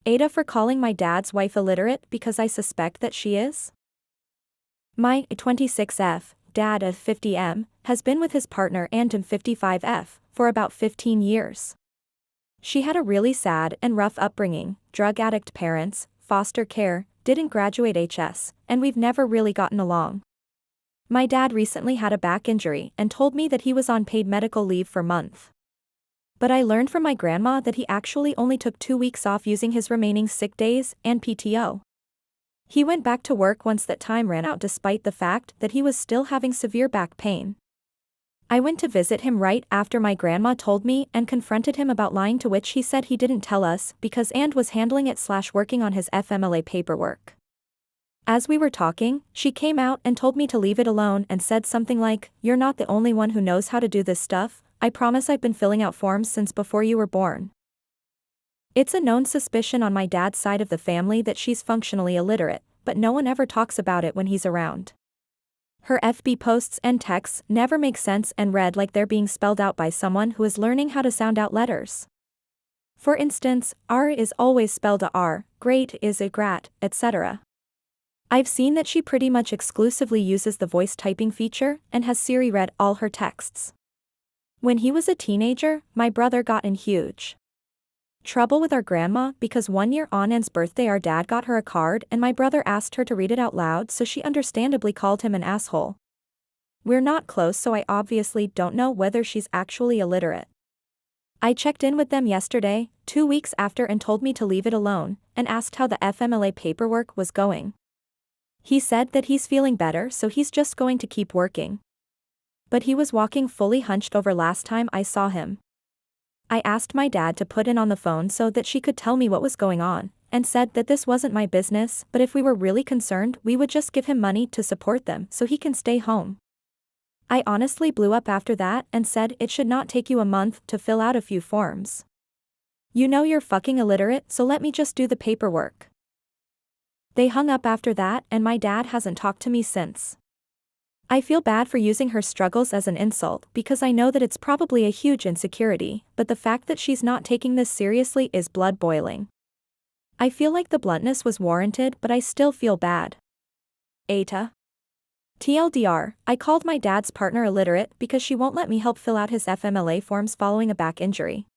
AITAH for calling my dad's wife illiterate because I suspect that she is? My 26F, dad of 50M, has been with his partner and 55F for about 15 years. She had a really sad and rough upbringing, drug addict parents, foster care, didn't graduate HS, and we've never really gotten along. My dad recently had a back injury and told me that he was on paid medical leave for months. But I learned from my grandma that he actually only took 2 weeks off using his remaining sick days and PTO. He went back to work once that time ran out despite the fact that he was still having severe back pain. I went to visit him right after my grandma told me and confronted him about lying, to which he said he didn't tell us because and was handling it/working on his FMLA paperwork. As we were talking, she came out and told me to leave it alone and said something like, "You're not the only one who knows how to do this stuff. I promise I've been filling out forms since before you were born." It's a known suspicion on my dad's side of the family that she's functionally illiterate, but no one ever talks about it when he's around. Her FB posts and texts never make sense and read like they're being spelled out by someone who is learning how to sound out letters. For instance, R is always spelled a R, great is a grat, etc. I've seen that she pretty much exclusively uses the voice typing feature and has Siri read all her texts. When he was a teenager, my brother got in huge trouble with our grandma because 1 year on Anne's birthday our dad got her a card and my brother asked her to read it out loud, so she understandably called him an asshole. We're not close, so I obviously don't know whether she's actually illiterate. I checked in with them yesterday, 2 weeks after, and told me to leave it alone, and asked how the FMLA paperwork was going. He said that he's feeling better, so he's just going to keep working. But he was walking fully hunched over last time I saw him. I asked my dad to put in on the phone so that she could tell me what was going on, and said that this wasn't my business, but if we were really concerned we would just give him money to support them so he can stay home. I honestly blew up after that and said it should not take you a month to fill out a few forms. You know you're fucking illiterate, so let me just do the paperwork. They hung up after that and my dad hasn't talked to me since. I feel bad for using her struggles as an insult because I know that it's probably a huge insecurity, but the fact that she's not taking this seriously is blood boiling. I feel like the bluntness was warranted, but I still feel bad. AITAH. TLDR, I called my dad's partner illiterate because she won't let me help fill out his FMLA forms following a back injury.